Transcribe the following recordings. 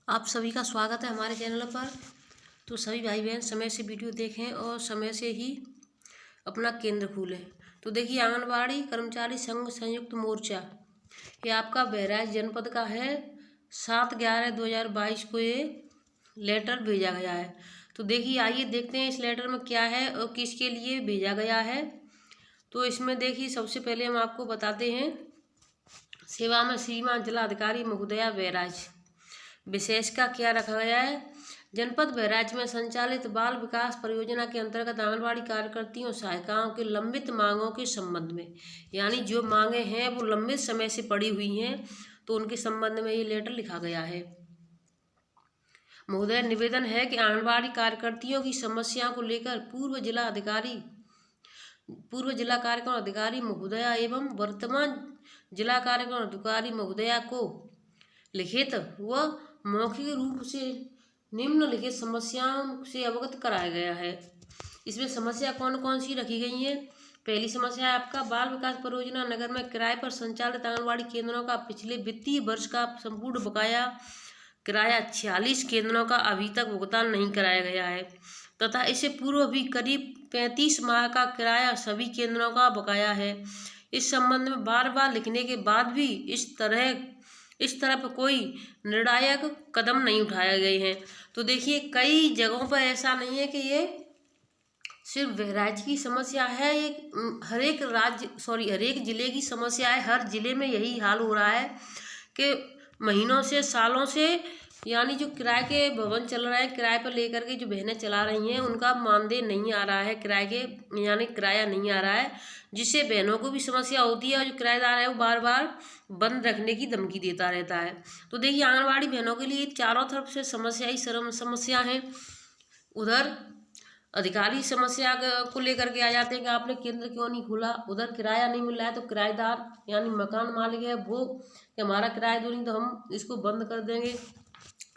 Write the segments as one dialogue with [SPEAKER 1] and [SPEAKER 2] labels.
[SPEAKER 1] आप सभी का स्वागत है हमारे चैनल पर। तो सभी भाई बहन समय से वीडियो देखें और समय से ही अपना केंद्र खोलें। तो देखिए, आंगनबाड़ी कर्मचारी संघ संयुक्त मोर्चा ये आपका बहराइच जनपद का है। 7/11/2022 को ये लेटर भेजा गया है। तो देखिए, आइए देखते हैं इस लेटर में क्या है और किसके लिए भेजा गया है। तो इसमें देखिए, सबसे पहले हम आपको बताते हैं, सेवा में श्रीमान जिलाधिकारी महोदया बहराइच विशेष का क्या रखा गया है। जनपद बहराइच में संचालित बाल विकास परियोजना के अंतर्गत आंगनबाड़ी कार्यकर्तियों सहायिकाओं के लंबित मांगों के संबंध में, यानी जो मांगे हैं वो लंबित समय से पड़ी हुई हैं, तो उनके संबंध में ये लेटर लिखा गया है। महोदय, निवेदन है कि आंगनबाड़ी कार्यकर्तियों की समस्याओं को लेकर पूर्व जिला कार्यक्रम अधिकारी महोदया एवं वर्तमान जिला कार्यक्रम अधिकारी महोदया को लिखित व मौखिक रूप से निम्नलिखित समस्याओं से अवगत कराया गया है। इसमें समस्या कौन कौन सी रखी गई हैं। पहली समस्या है आपका, बाल विकास परियोजना नगर में किराए पर संचालित आंगनबाड़ी केंद्रों का पिछले वित्तीय वर्ष का संपूर्ण बकाया किराया 46 केंद्रों का अभी तक भुगतान नहीं कराया गया है तथा इससे पूर्व भी करीब 35 माह का किराया सभी केंद्रों का बकाया है। इस संबंध में बार बार लिखने के बाद भी इस तरफ कोई निर्णायक कदम नहीं उठाए गए हैं। तो देखिए, कई जगहों पर ऐसा नहीं है कि ये सिर्फ बहराइच की समस्या है, ये हर एक जिले की समस्या है। हर जिले में यही हाल हो रहा है कि महीनों से सालों से, यानी जो किराए के भवन चल रहे हैं, किराए पर लेकर के जो बहनें चला रही हैं, उनका मानदेय नहीं आ रहा है, यानी किराया नहीं आ रहा है, जिससे बहनों को भी समस्या होती है और जो किराएदार है वो बार बार बंद रखने की धमकी देता रहता है। तो देखिए, आंगनबाड़ी बहनों के लिए चारों तरफ से समस्या है। उधर अधिकारी समस्या को लेकर के आ जाते हैं कि आपने केंद्र क्यों नहीं खोला, उधर किराया नहीं मिल रहा है तो किराएदार यानी मकान मालिक है वो कि हमारा किराया दो, नहीं तो हम इसको बंद कर देंगे।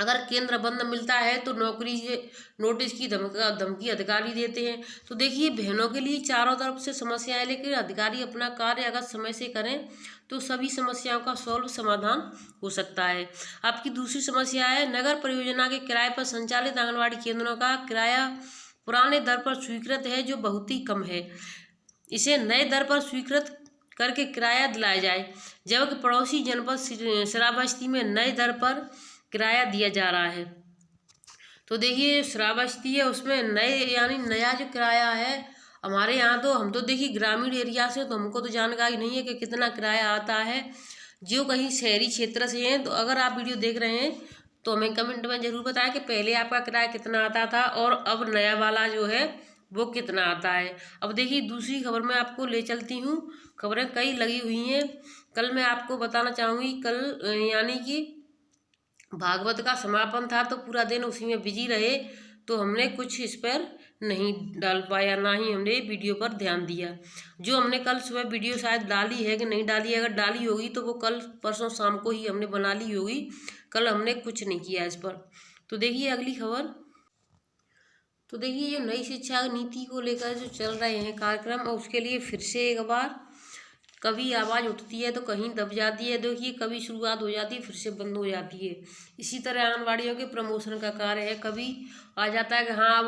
[SPEAKER 1] अगर केंद्र बंद मिलता है तो नौकरी से नोटिस की धमकी अधिकारी देते हैं। तो देखिए, बहनों के लिए चारों तरफ से समस्या है, लेकिन अधिकारी अपना कार्य अगर समय से करें तो सभी समस्याओं का समाधान हो सकता है। आपकी दूसरी समस्या है, नगर परियोजना के किराए पर संचालित आंगनबाड़ी केंद्रों का किराया पुराने दर पर स्वीकृत है, जो बहुत ही कम है। इसे नए दर पर स्वीकृत करके किराया दिलाया जाए, जबकि पड़ोसी जनपद श्रावस्ती में नए दर पर किराया दिया जा रहा है। तो देखिए, श्रावस्ती है उसमें नया जो किराया है, हमारे यहाँ तो हम तो देखिए ग्रामीण एरिया से, तो हमको तो जानकारी नहीं है कि कितना किराया आता है। जो कहीं शहरी क्षेत्र से हैं, तो अगर आप वीडियो देख रहे हैं तो हमें कमेंट में ज़रूर बताएं कि पहले आपका किराया कितना आता था और अब नया वाला जो है वो कितना आता है। अब देखिए, दूसरी खबर में आपको ले चलती हूँ। खबरें कई लगी हुई हैं। कल मैं आपको बताना चाहूँगी, कल यानी कि भागवत का समापन था, तो पूरा दिन उसी में बिजी रहे, तो हमने कुछ इस पर नहीं डाल पाया, ना ही हमने वीडियो पर ध्यान दिया। जो हमने कल सुबह वीडियो शायद डाली है कि नहीं डाली है, अगर डाली होगी तो वो कल परसों शाम को ही हमने बना ली होगी। कल हमने कुछ नहीं किया इस पर। तो देखिए अगली खबर। तो देखिए, जो नई शिक्षा नीति को लेकर जो चल रहे हैं कार्यक्रम, और उसके लिए फिर से एक बार कभी आवाज़ उठती है तो कहीं दब जाती है। देखिए, कभी शुरुआत हो जाती है फिर से बंद हो जाती है। इसी तरह आंगनबाड़ियों के प्रमोशन का कार्य है, कभी आ जाता है कि हाँ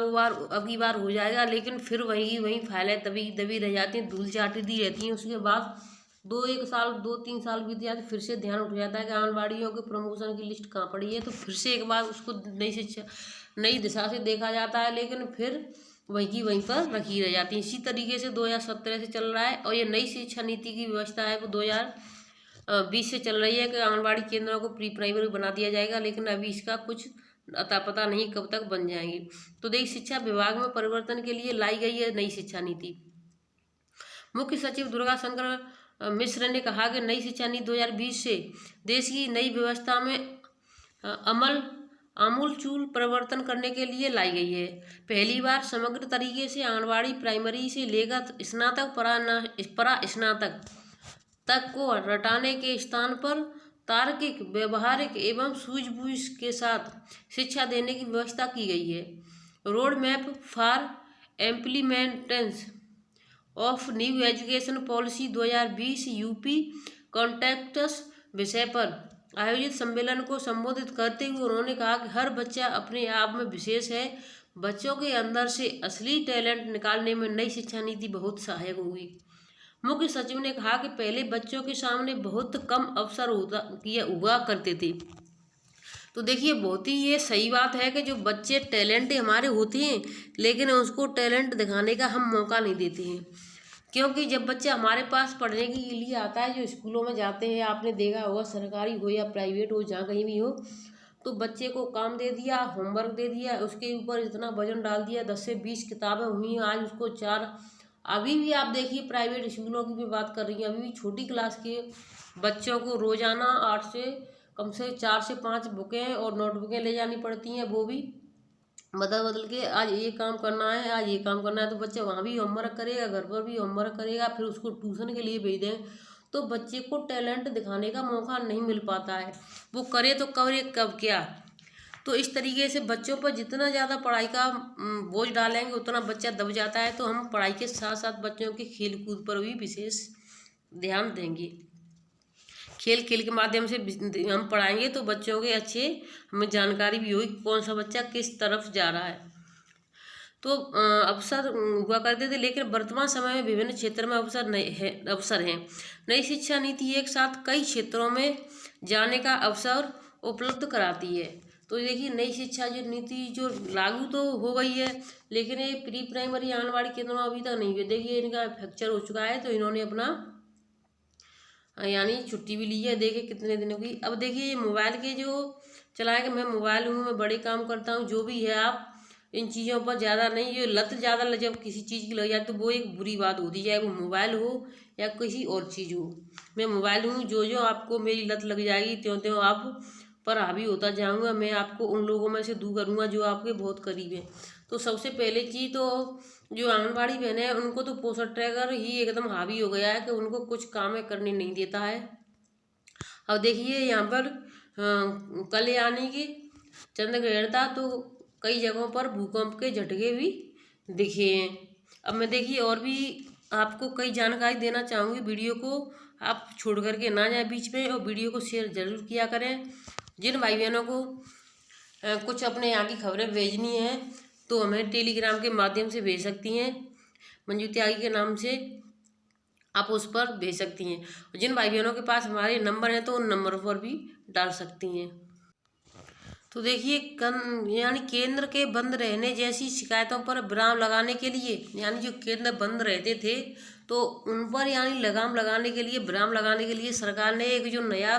[SPEAKER 1] अगली बार हो जाएगा, लेकिन फिर वही फाइलें दबी रह जाती हैं, धूल चाटी दी रहती हैं। उसके बाद 2 3 साल बीत जाते, फिर से ध्यान उठ जाता है कि आंगनबाड़ियों के प्रमोशन की लिस्ट कहाँ पड़ी है, तो फिर से एक बार उसको नई दिशा से देखा जाता है, लेकिन फिर वहीं की वहीं पर रखी रह जाती है। इसी तरीके से 2017 से चल रहा है, और ये नई शिक्षा नीति की व्यवस्था है वो 2020 से चल रही है कि आंगनबाड़ी केंद्रों को प्री प्राइमरी बना दिया जाएगा, लेकिन अभी इसका कुछ अता पता नहीं कब तक बन जाएंगी। तो देखिए, शिक्षा विभाग में परिवर्तन के लिए लाई गई है नई शिक्षा नीति। मुख्य सचिव दुर्गा शंकर मिश्र ने कहा कि नई शिक्षा नीति 2020 से देश की नई व्यवस्था में आमूलचूल परिवर्तन करने के लिए लाई गई है। पहली बार समग्र तरीके से आंगनबाड़ी प्राइमरी से लेकर स्नातक परा स्नातक तक को रटाने के स्थान पर तार्किक, व्यवहारिक एवं सूझबूझ के साथ शिक्षा देने की व्यवस्था की गई है। Road map for implementation of new education policy 2020 UP contacts विषय पर आयोजित सम्मेलन को संबोधित करते हुए उन्होंने कहा कि हर बच्चा अपने आप में विशेष है। बच्चों के अंदर से असली टैलेंट निकालने में नई शिक्षा नीति बहुत सहायक होगी। मुख्य सचिव ने कहा कि पहले बच्चों के सामने बहुत कम अवसर हुआ करते थे। तो देखिए, बहुत ही ये सही बात है कि जो बच्चे टैलेंट हमारे होते हैं, लेकिन उसको टैलेंट दिखाने का हम मौका नहीं देते हैं। क्योंकि जब बच्चा हमारे पास पढ़ने के लिए आता है, जो स्कूलों में जाते हैं, आपने देखा होगा, सरकारी हो या प्राइवेट हो, जहाँ कहीं भी हो, तो बच्चे को काम दे दिया, होमवर्क दे दिया, उसके ऊपर इतना वजन डाल दिया, 10 से 20 किताबें हुई, आज उसको 4। अभी भी आप देखिए, प्राइवेट स्कूलों की भी बात कर रही हैं, अभी भी छोटी क्लास के बच्चों को रोजाना 8 से कम से 4 से 5 बुकें और नोटबुकें ले जानी पड़ती हैं, वो भी बदल बदल के, आज ये काम करना है, आज ये काम करना है। तो बच्चा वहाँ भी होमवर्क करेगा, घर पर भी होमवर्क करेगा, फिर उसको ट्यूशन के लिए भेज दें, तो बच्चे को टैलेंट दिखाने का मौका नहीं मिल पाता है। वो करे तो करे कब क्या। तो इस तरीके से बच्चों पर जितना ज़्यादा पढ़ाई का बोझ डालेंगे, उतना बच्चा दब जाता है। तो हम पढ़ाई के साथ साथ बच्चों के खेल कूद पर भी विशेष ध्यान देंगे। खेल खेल के माध्यम से हम पढ़ाएंगे तो बच्चों के अच्छे हमें जानकारी भी होगी कौन सा बच्चा किस तरफ जा रहा है। तो अवसर हुआ करते थे, लेकिन वर्तमान समय में विभिन्न क्षेत्र में अवसर हैं। नई शिक्षा नीति एक साथ कई क्षेत्रों में जाने का अवसर उपलब्ध कराती है। तो देखिए, नई शिक्षा जो नीति जो लागू तो हो गई है, लेकिन ये प्री प्राइमरी आंगनबाड़ी केंद्रों में अभी तक नहीं हुई। देखिए, इनका फ्रैक्चर हो चुका है, तो इन्होंने अपना यानी छुट्टी भी ली है, देखिए कितने दिनों की। अब देखिए, ये मोबाइल के जो चलाए कि मैं मोबाइल हूँ, मैं बड़े काम करता हूँ, जो भी है, आप इन चीज़ों पर ज़्यादा नहीं, ये लत ज़्यादा जब किसी चीज़ की लग जाए तो वो एक बुरी बात होती है, चाहे वो मोबाइल हो या किसी और चीज़ हो। मैं मोबाइल हूँ, जो जो आपको मेरी लत लग जाएगी, त्यों त्यों आप पर हावी होता जाऊँगा। मैं आपको उन लोगों में से दूर करूँगा जो आपके बहुत करीब हैं। तो सबसे पहले चीज़ तो जो आंगनबाड़ी बहनें हैं, उनको तो पोषण ट्रैकर ही एकदम हावी हो गया है कि उनको कुछ काम करने नहीं देता है। अब देखिए, यहाँ पर कल यानी कि चंद्रग्रहण था, तो कई जगहों पर भूकंप के झटके भी दिखे हैं। अब मैं देखिए और भी आपको कई जानकारी देना चाहूँगी। वीडियो को आप छोड़ करके ना जाए बीच में, और वीडियो को शेयर जरूर किया करें। जिन भाई बहनों को कुछ अपने यहाँ की खबरें भेजनी है, तो हमें टेलीग्राम के माध्यम से भेज सकती हैं, मंजू त्यागी के नाम से आप उस पर भेज सकती हैं। जिन भाई बहनों के पास हमारे नंबर हैं, तो उन नंबरों पर भी डाल सकती हैं। तो देखिए, यानी केंद्र के बंद रहने जैसी शिकायतों पर विराम लगाने के लिए, यानी जो केंद्र बंद रहते थे, तो उन पर यानी लगाम लगाने के लिए, विराम लगाने के लिए सरकार ने एक जो नया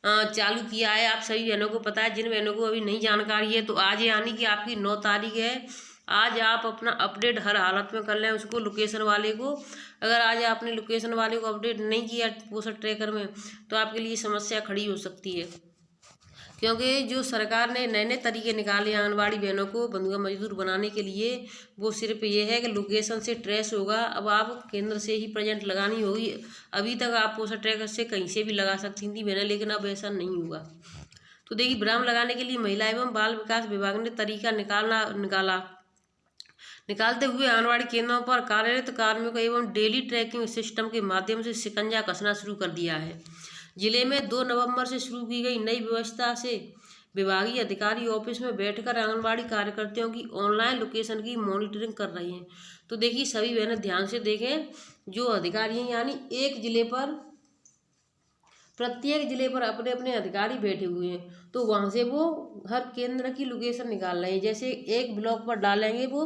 [SPEAKER 1] चालू किया है। आप सभी बहनों को पता है, जिन बहनों को अभी नहीं जानकारी है, तो आज यानी कि आपकी 9 तारीख है। आज आप अपना अपडेट हर हालत में कर लें उसको, लोकेशन वाले को। अगर आज आपने लोकेशन वाले को अपडेट नहीं किया पोषण ट्रैकर में, तो आपके लिए समस्या खड़ी हो सकती है। क्योंकि जो सरकार ने नए नए तरीके निकाले आंगनबाड़ी बहनों को बंधुआ मजदूर बनाने के लिए, वो सिर्फ ये है कि लोकेशन से ट्रेस होगा। अब आप केंद्र से ही प्रेजेंट लगानी होगी। अभी तक आप पोषण ट्रैकर से कहीं से भी लगा सकती थी बहनें, लेकिन अब ऐसा नहीं होगा। तो देखिए, विराम लगाने के लिए महिला एवं बाल विकास विभाग ने तरीका निकालते हुए आंगनबाड़ी केंद्रों पर कार्यरत कार्मिकों एवं डेली ट्रैकिंग सिस्टम के माध्यम से शिकंजा कसना शुरू कर दिया है। जिले में 2 नवंबर से शुरू की गई नई व्यवस्था से विभागीय अधिकारी ऑफिस में बैठकर आंगनबाड़ी कार्यकर्ताओं की ऑनलाइन लोकेशन की मॉनिटरिंग कर रहे हैं। तो देखिए, सभी बहनें ध्यान से देखें, जो अधिकारी हैं, यानी प्रत्येक जिले पर अपने अपने अधिकारी बैठे हुए हैं, तो वहाँ से वो हर केंद्र की लोकेशन निकाल रहे हैं। जैसे एक ब्लॉक पर डालेंगे वो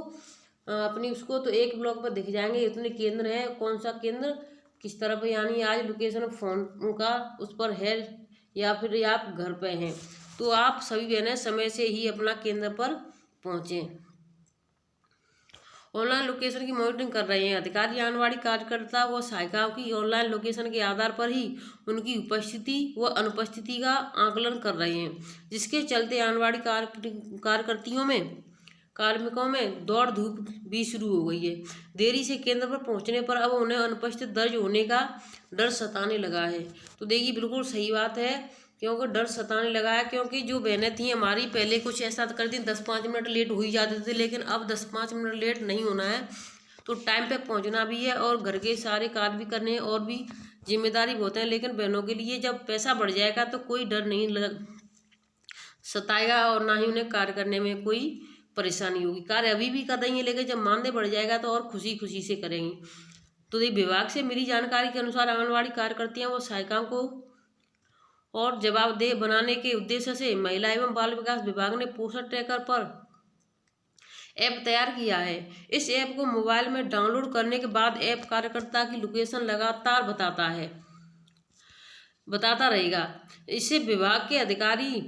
[SPEAKER 1] अपनी उसको, तो एक ब्लॉक पर दिख जाएंगे इतने केंद्र हैं, कौन सा केंद्र किस तरफ, यानी आज लोकेशन फोन का उस पर है या फिर आप घर पे हैं। तो आप सभी बहनें समय से ही अपना केंद्र पर पहुँचें। ऑनलाइन लोकेशन की मॉनिटरिंग कर रहे हैं अधिकारी। आंगनबाड़ी कार्यकर्ता व सहायिकाओं की ऑनलाइन लोकेशन के आधार पर ही उनकी उपस्थिति व अनुपस्थिति का आकलन कर रहे हैं, जिसके चलते आंगनबाड़ी कार्मिकों में दौड़ धूप भी शुरू हो गई है। देरी से केंद्र पर पहुंचने पर अब उन्हें अनुपस्थित दर्ज होने का डर सताने लगा है। तो देखिए, बिल्कुल सही बात है, क्योंकि डर सताने लगा है। क्योंकि जो बहनें थी हमारी पहले कुछ ऐसा करती 10-5 मिनट लेट हो ही जाते थे, लेकिन अब 10-5 मिनट लेट नहीं होना है। तो टाइम पे पहुंचना भी है और घर के सारे कार्य भी करने हैं, और भी जिम्मेदारी बहुत है, लेकिन बहनों के लिए जब पैसा बढ़ जाएगा तो कोई डर नहीं सताएगा और ना ही उन्हें कार्य करने में कोई परेशानी होगी। कार्य अभी भी कर रही है, लेकिन जब मानदेय बढ़ जाएगा तो और खुशी खुशी से करेंगी। तो ये विभाग से मिली जानकारी के अनुसार आंगनबाड़ी कार्यकर्तियां व सहायिकाओं को और जवाबदेह बनाने के उद्देश्य से महिला एवं बाल विकास विभाग ने पोषण ट्रैकर पर ऐप तैयार किया है। इस ऐप को मोबाइल में डाउनलोड करने के बाद ऐप कार्यकर्ता की लोकेशन लगातार बताता रहेगा। इससे विभाग के अधिकारी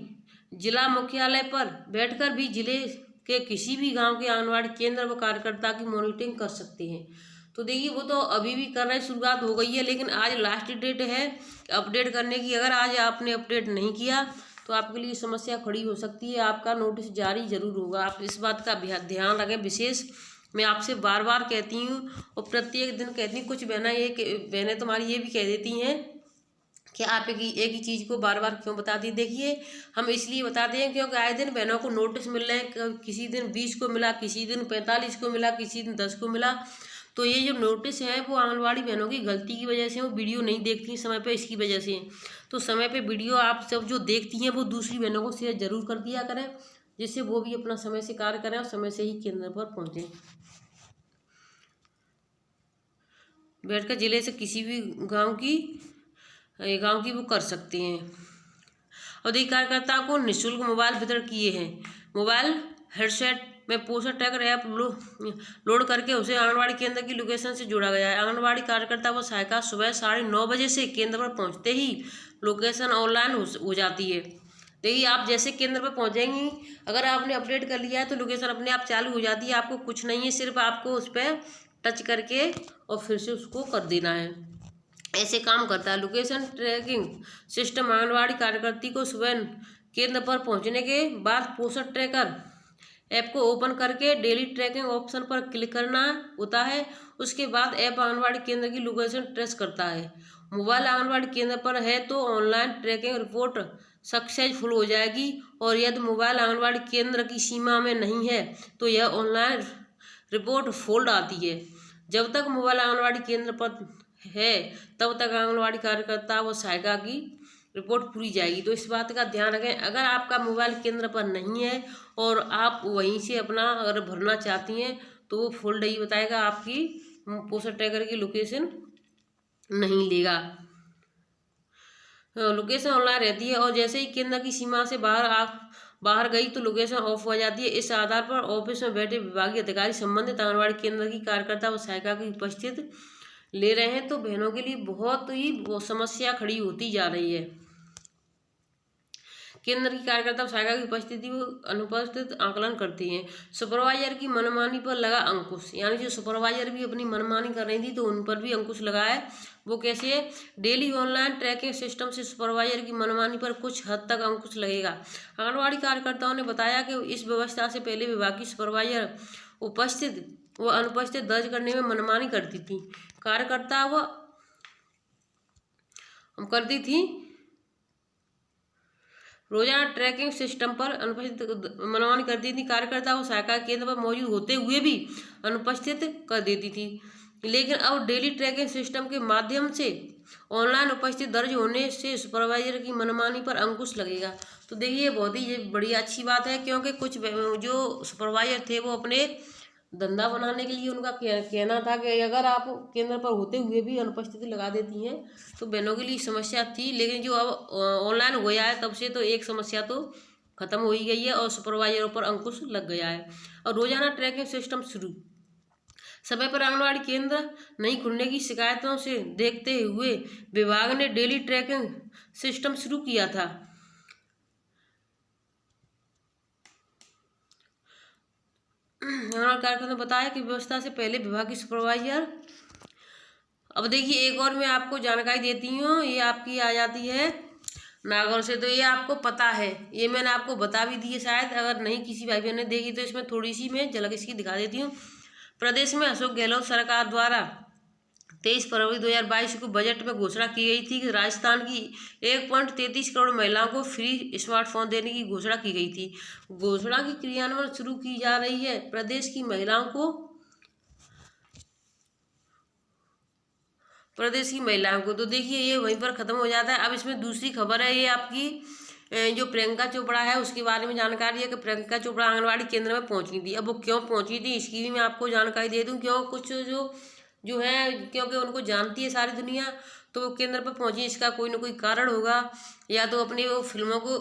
[SPEAKER 1] जिला मुख्यालय पर बैठकर भी जिले के किसी भी गांव के आंगनबाड़ी केंद्र व कार्यकर्ता की मॉनिटरिंग कर सकते हैं। तो देखिए, वो तो अभी भी कर रहे, शुरुआत हो गई है, लेकिन आज लास्ट डेट है अपडेट करने की। अगर आज आपने अपडेट नहीं किया तो आपके लिए समस्या खड़ी हो सकती है, आपका नोटिस जारी जरूर होगा। आप इस बात का ध्यान रखें विशेष। मैं आपसे बार बार कहती हूँ और प्रत्येक दिन कहती हूँ। कुछ बहनें तुम्हारी ये भी कह देती हैं कि आप एक ही चीज़ को बार बार क्यों बताती। देखिए, हम इसलिए बताते हैं क्योंकि आए दिन बहनों को नोटिस मिल रहे हैं। किसी दिन 20 को मिला, किसी दिन 45 को मिला, किसी दिन 10 को मिला। तो ये जो नोटिस है वो आंगनबाड़ी बहनों की गलती की वजह से, वो वीडियो नहीं देखती समय पे, इसकी वजह से। तो समय पे वीडियो आप सब जो देखती हैं वो दूसरी बहनों को शेयर जरूर कर दिया करें, जिससे वो भी अपना समय से कार्य करें और समय से ही केंद्र पर पहुँचें। बैठकर जिले से किसी भी गाँव की वो कर सकते हैं। और देखिए, कार्यकर्ताओं को निःशुल्क मोबाइल वितरण किए हैं। मोबाइल हेडसेट में पोषण ट्रैकर ऐप लोड करके उसे आंगनबाड़ी केंद्र की लोकेशन से जोड़ा गया है। आंगनबाड़ी कार्यकर्ता व सहायिका सुबह 9:30 बजे से केंद्र पर पहुंचते ही लोकेशन ऑनलाइन हो जाती है। देखिए, आप जैसे केंद्र पर पहुंचेंगी, अगर आपने अपडेट कर लिया है तो लोकेशन अपने आप चालू हो जाती है। आपको कुछ नहीं है, सिर्फ आपको उस पर टच करके और फिर से उसको कर देना है। ऐसे काम करता है लोकेशन ट्रैकिंग सिस्टम। आंगनबाड़ी कार्यकर्ती को सुबह केंद्र पर पहुंचने के बाद पोषण ट्रैकर ऐप को ओपन करके डेली ट्रैकिंग ऑप्शन पर क्लिक करना होता है। उसके बाद ऐप आंगनबाड़ी केंद्र की लोकेशन ट्रेस करता है। मोबाइल आंगनबाड़ी केंद्र पर है तो ऑनलाइन ट्रैकिंग रिपोर्ट सक्सेसफुल हो जाएगी, और यदि मोबाइल आंगनबाड़ी केंद्र की सीमा में नहीं है तो यह ऑनलाइन रिपोर्ट फोल्ड आती है। जब तक मोबाइल आंगनबाड़ी केंद्र पर है तब तक आंगनबाड़ी कार्यकर्ता व सहायिका की रिपोर्ट पूरी जाएगी। तो इस बात का ध्यान रखें। अगर आपका मोबाइल केंद्र पर नहीं है और आप वहीं से अपना अगर भरना चाहती हैं तो वो फोल्ड ही बताएगा, आपकी पोषण ट्रैकर की लोकेशन नहीं लेगा। लोकेशन ऑनलाइन रहती है और जैसे ही केंद्र की सीमा से बाहर गई तो लोकेशन ऑफ हो जाती है। इस आधार पर ऑफिस में बैठे विभागीय अधिकारी संबंधित आंगनबाड़ी केंद्र की कार्यकर्ता व सहायिका की उपस्थित ले रहे हैं। तो बहनों के लिए बहुत ही समस्या खड़ी होती जा रही है। केंद्र की कार्यकर्ता सहायिका की उपस्थिति व अनुपस्थित आकलन करती हैं। सुपरवाइजर की मनमानी पर लगा अंकुश, यानी जो सुपरवाइजर भी अपनी मनमानी कर रही थी तो उन पर भी अंकुश लगा है। वो कैसे है? डेली ऑनलाइन ट्रैकिंग सिस्टम से सुपरवाइजर की मनमानी पर कुछ हद तक अंकुश लगेगा। आंगनबाड़ी कार्यकर्ताओं ने बताया कि इस व्यवस्था से पहले विभाग की सुपरवाइजर उपस्थित व अनुपस्थित दर्ज करने में मनमानी करती थी। कार्यकर्ता व करती थी रोजाना ट्रैकिंग सिस्टम पर अनुपस्थित मनमानी करती थी। कार्यकर्ता को सहायता केंद्र पर मौजूद होते हुए भी अनुपस्थित कर देती थी। लेकिन अब डेली ट्रैकिंग सिस्टम के माध्यम से ऑनलाइन उपस्थित दर्ज होने से सुपरवाइजर की मनमानी पर अंकुश लगेगा। तो देखिए, बहुत ही बड़ी अच्छी बात है, क्योंकि कुछ जो सुपरवाइजर थे वो अपने धंधा बनाने के लिए उनका कहना था कि अगर आप केंद्र पर होते हुए भी अनुपस्थिति लगा देती हैं तो बहनों के लिए समस्या थी। लेकिन जो अब ऑनलाइन हो गया है तब से तो एक समस्या तो खत्म हो ही गई है और सुपरवाइजरों पर अंकुश लग गया है। और रोजाना ट्रैकिंग सिस्टम शुरू। समय पर आंगनबाड़ी केंद्र नहीं खुलने की शिकायतों से देखते हुए विभाग ने डेली ट्रैकिंग सिस्टम शुरू किया था। कार्यकर्ता ने बताया कि व्यवस्था से पहले विभाग की सुपरवाइजर। अब देखिए, एक और मैं आपको जानकारी देती हूँ, ये आपकी आ जाती है नागौर से। तो ये आपको पता है, ये मैंने आपको बता भी दी है शायद, अगर नहीं किसी भाई बहन ने देखी तो इसमें थोड़ी सी मैं झलक इसकी दिखा देती हूँ। प्रदेश में अशोक गहलोत सरकार द्वारा 23 फरवरी 2022 को बजट में घोषणा की गई थी कि राजस्थान की 1.33 करोड़ महिलाओं को फ्री स्मार्टफोन देने की घोषणा की गई थी। घोषणा की क्रियान्वयन शुरू की जा रही है। प्रदेश की महिलाओं को प्रदेश की महिलाओं को। तो देखिए ये वहीं पर ख़त्म हो जाता है। अब इसमें दूसरी खबर है, ये आपकी जो प्रियंका चोपड़ा है उसके बारे में जानकारी है कि प्रियंका चोपड़ा आंगनबाड़ी केंद्र में पहुंची थी। अब वो क्यों पहुंची थी इसकी भी मैं आपको जानकारी दे दूं। क्यों कुछ जो जो है, क्योंकि उनको जानती है सारी दुनिया, तो वो केंद्र पर पहुंची। इसका कोई ना कोई कारण होगा, या तो अपनी वो फिल्मों को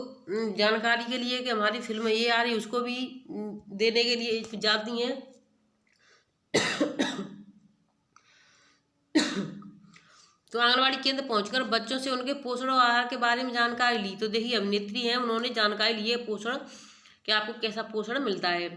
[SPEAKER 1] जानकारी के लिए कि हमारी फिल्म ये आ रही है उसको भी देने के लिए जाती हैं। तो आंगनबाड़ी केंद्र पहुंचकर बच्चों से उनके पोषण और आहार के बारे में जानकारी ली। तो देखिए अभिनेत्री हैं, उन्होंने जानकारी ली है पोषण कि आपको कैसा पोषण मिलता है।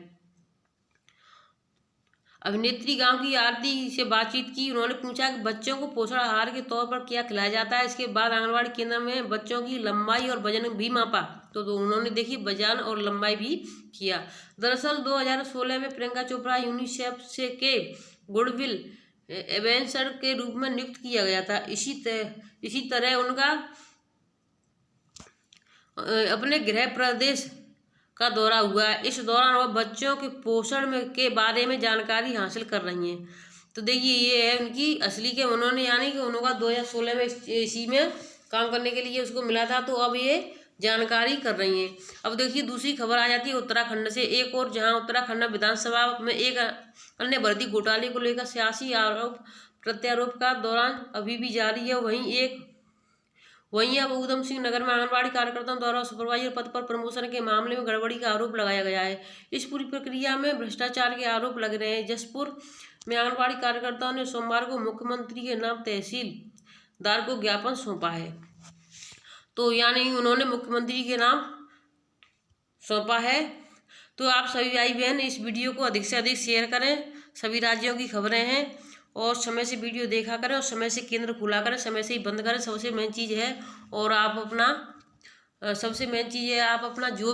[SPEAKER 1] अभिनेत्री गांव की आरती से बातचीत की। उन्होंने पूछा कि बच्चों को पोषण आहार के तौर पर क्या खिलाया जाता है। इसके बाद आंगनबाड़ी केंद्र में बच्चों की लंबाई और वजन भी मापा। तो उन्होंने देखी वजन और लंबाई भी किया। दरअसल 2016 में प्रियंका चोपड़ा यूनिसेफ से के गुडविल एम्बेसडर के रूप में नियुक्त किया गया था। इसी तरह उनका अपने गृह प्रदेश का दौरा हुआ है। इस दौरान वह बच्चों के पोषण में के बारे में जानकारी हासिल कर रही हैं। तो देखिए ये है उनकी असली के, उन्होंने यानी कि उनका 2016 में इसी में काम करने के लिए उसको मिला था, तो अब ये जानकारी कर रही हैं। अब देखिए दूसरी खबर आ जाती है उत्तराखंड से एक और, जहां उत्तराखंड विधानसभा में एक अन्य भर्ती घोटाले को लेकर सियासी आरोप प्रत्यारोप का दौरान अभी भी जारी है। वहीं अब ऊधम सिंह नगर में आंगनबाड़ी कार्यकर्ताओं द्वारा सुपरवाइजर पद पर प्रमोशन के मामले में गड़बड़ी का आरोप लगाया गया है। इस पूरी प्रक्रिया में भ्रष्टाचार के आरोप लग रहे हैं। जसपुर में आंगनबाड़ी कार्यकर्ताओं ने सोमवार को मुख्यमंत्री के नाम तहसीलदार को ज्ञापन सौंपा है। तो यानी उन्होंने मुख्यमंत्री के नाम सौंपा है। तो आप सभी भाई बहन इस वीडियो को अधिक से अधिक शेयर करें। सभी राज्यों की खबरें हैं और समय से वीडियो देखा करें और समय से केंद्र खुला करें, समय से ही बंद करें, सबसे मेन चीज़ है। और आप अपना सबसे मेन चीज़ है, आप अपना जो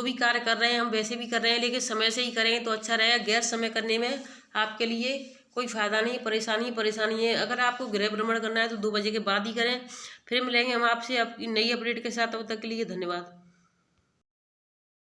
[SPEAKER 1] भी कार्य कर रहे हैं, हम वैसे भी कर रहे हैं, लेकिन समय से ही करेंगे तो अच्छा रहेगा। गैर समय करने में आपके लिए कोई फ़ायदा नहीं, परेशानी है। अगर आपको गृह भ्रमण करना है तो 2 बजे के बाद ही करें। फिर मिलेंगे हम आपसे आपकी नई अपडेट के साथ। तब तक के लिए धन्यवाद।